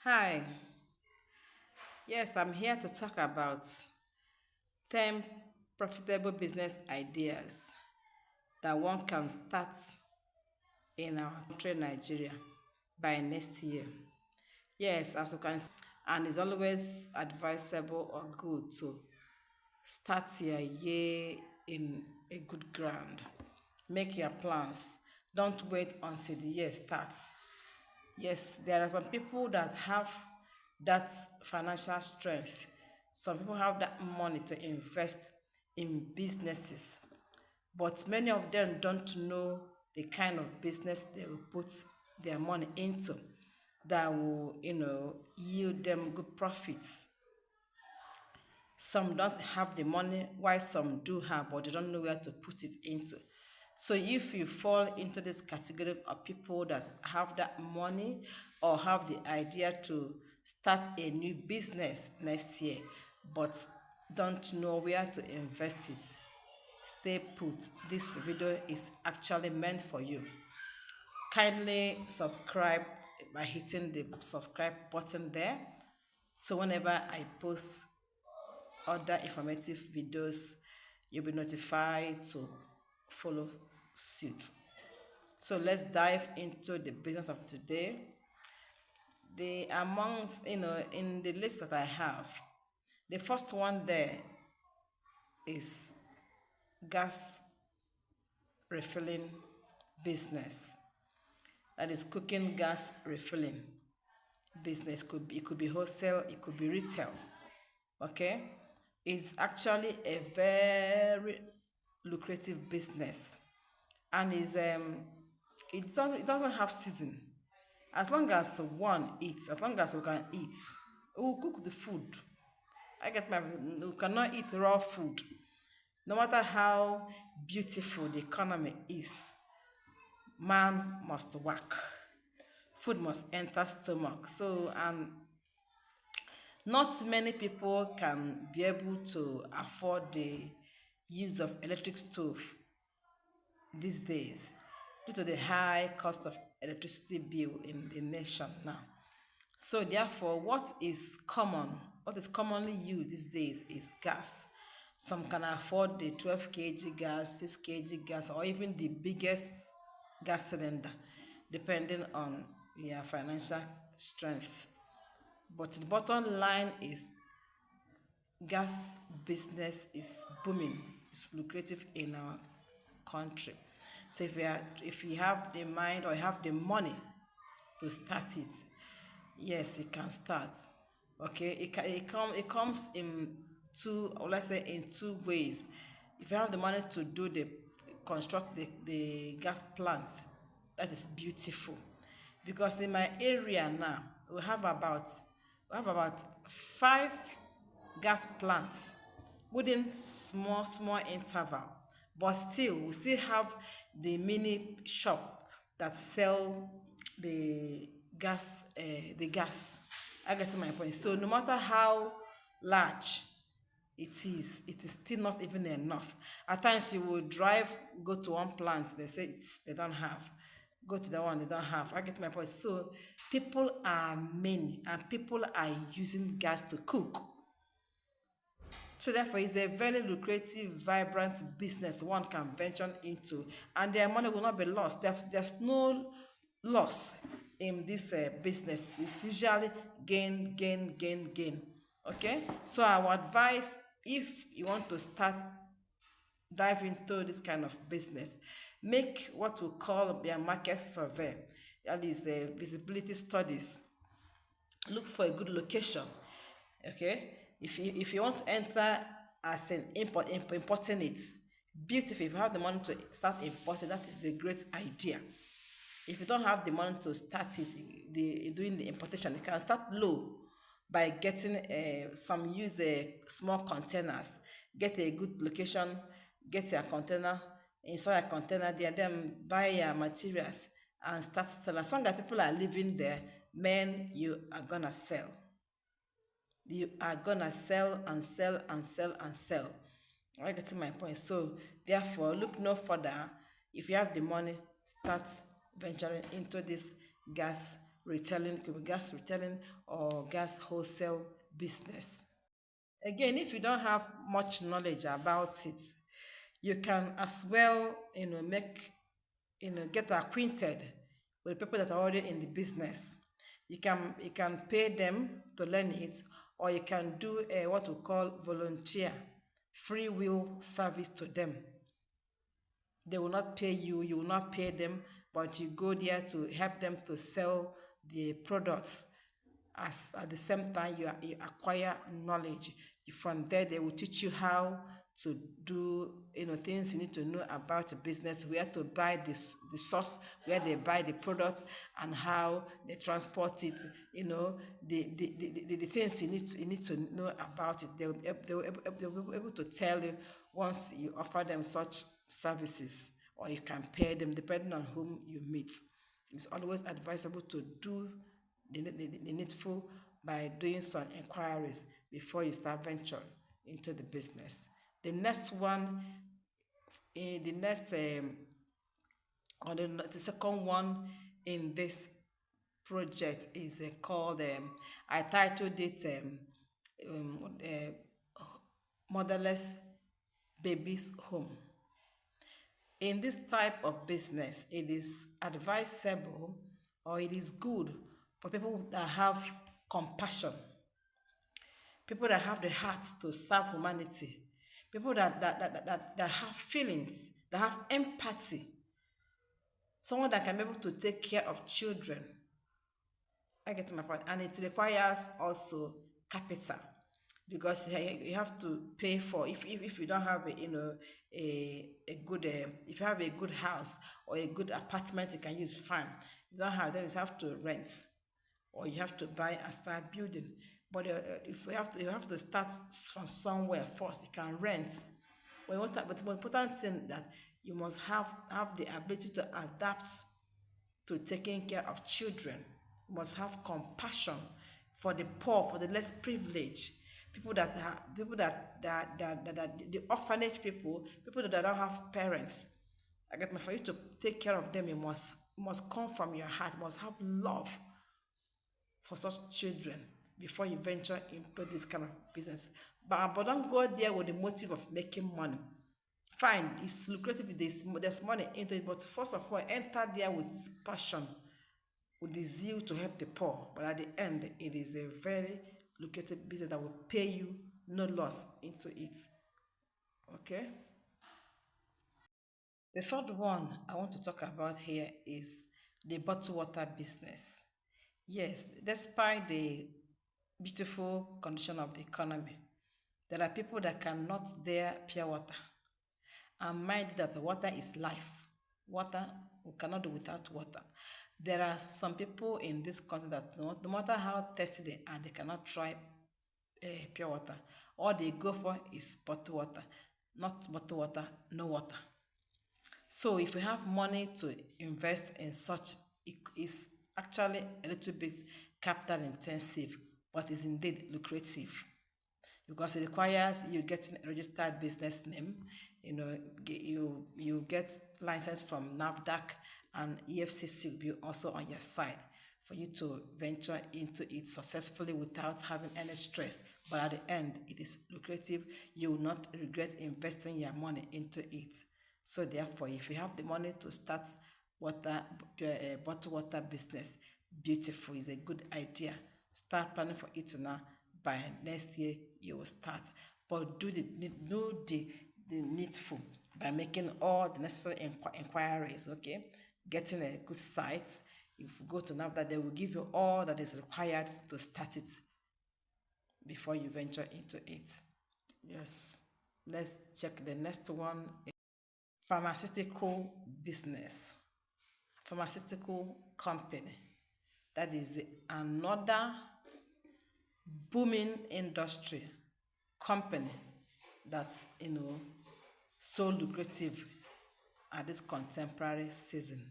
Hi, yes, I'm here to talk about 10 profitable business ideas that one can start in our country, Nigeria, by next year. Yes, as you can see, and it's always advisable or good to start your year in a good ground. Make your plans. Don't wait until the year starts. Yes, there are some people that have that financial strength. Some people have that money to invest in businesses, but many of them don't know the kind of business they will put their money into that will, yield them good profits. Some don't have the money, while some do have, but they don't know where to put it into. So if you fall into this category of people that have that money or have the idea to start a new business next year, but don't know where to invest it, stay put. This video is actually meant for you. Kindly subscribe by hitting the subscribe button there. So whenever I post other informative videos, you'll be notified to follow suit. So let's dive into the business of today. The amongst, in the list that I have, the first one there is gas refilling business. That is cooking gas refilling business. It could be wholesale, it could be retail. Okay? It's actually a very lucrative business, and it doesn't have season. As long as one eats, as long as we can eat, we will cook the food. I get my We cannot eat raw food. No matter how beautiful the economy is, man must work. Food must enter stomach. So not many people can be able to afford the use of electric stove these days due to the high cost of electricity bill in the nation now. So therefore, what is commonly used these days is gas. Some can afford the 12 kg gas, 6 kg gas, or even the biggest gas cylinder, depending on their financial strength. But the bottom line is gas business is booming. It's lucrative in our country. So if you have the mind or you have the money to start it, yes, it can start. Okay, it comes in two, or let's say in two ways. If you have the money to do the construct the gas plant, that is beautiful. Because in my area now, we have about five gas plants within small interval, but still we still have the mini shop that sell the gas. I get to my point. So no matter how large it is still not even enough. At times you will drive, go to one plant, they say they don't have, go to the one they don't have. I get my point. So people are many and people are using gas to cook. So therefore, it's a very lucrative, vibrant business one can venture into, and their money will not be lost. There's no loss in this business. It's usually gain, gain, gain, gain. Okay, so I would advise, if you want to start dive into this kind of business, make what we call a market survey. That is the visibility studies. Look for a good location. Okay, if you want to enter as an importing it, beautiful. If you have the money to start importing, that is a great idea. If you don't have the money to start it, doing the importation, you can start low by getting some use small containers. Get a good location, get your container, install a container there, then buy your materials and start selling. As long as people are living there, man, you are gonna sell. You are gonna sell and sell and sell and sell. I get to my point. So therefore, look no further. If you have the money, start venturing into this gas retailing, could be gas retailing or gas wholesale business. Again, if you don't have much knowledge about it, you can as well, make, get acquainted with people that are already in the business. You can pay them to learn it, or you can do a what we call volunteer, free will service to them. They will not pay you, you will not pay them, but you go there to help them to sell the products. As at the same time, you acquire knowledge. From there, they will teach you how to do, things you need to know about the business, where to buy this the source, where they buy the products, and how they transport it. The things you need to know about it. They will be able to tell you once you offer them such services, or you can pay them depending on whom you meet. It's always advisable to do the needful by doing some inquiries before you start venture into the business. The next one, the next or the second one in this project is called, I titled it, Motherless Babies Home. In this type of business, it is advisable, or it is good for people that have compassion, people that have the heart to serve humanity, people that have feelings, that have empathy, someone that can be able to take care of children. I get to my point. And it requires also capital, because you have to pay for, if you don't have a good, if you have a good house or a good apartment you can use, fine. If you don't have, then you have to rent, or you have to buy and start building. But if you have to start from somewhere first. You can rent, but the most important thing that you must have the ability to adapt to taking care of children. You must have compassion for the poor, for the less privileged, people that the orphanage people that don't have parents. I get my For you to take care of them, you must come from your heart. You must have love for such children before you venture into this kind of business. But don't go there with the motive of making money. Fine, it's lucrative, there's money into it, but first of all, enter there with passion, with the zeal to help the poor. But at the end, it is a very lucrative business that will pay you no loss into it. Okay? The third one I want to talk about here is the bottled water business. Yes, despite the beautiful condition of the economy, there are people that cannot bear pure water. And mind that water is life. Water, we cannot do without water. There are some people in this country that no matter how thirsty they are, they cannot try pure water. All they go for is bottled water. Not bottled water, no water. So if you have money to invest in such, it is actually a little bit capital intensive, but is indeed lucrative, because it requires you getting a registered business name. You get license from NAFDAC, and EFCC will be also on your side for you to venture into it successfully without having any stress. But at the end, it is lucrative. You will not regret investing your money into it. So therefore, if you have the money to start water, bottled water business, beautiful, is a good idea. Start planning for it now. By next year, you will start. But do the needful by making all the necessary inquiries. Okay, getting a good site. If you go to NAFDA, they will give you all that is required to start it before you venture into it. Yes. Let's check the next one. Pharmaceutical business, pharmaceutical company. That is another booming industry company that's so lucrative at this contemporary season.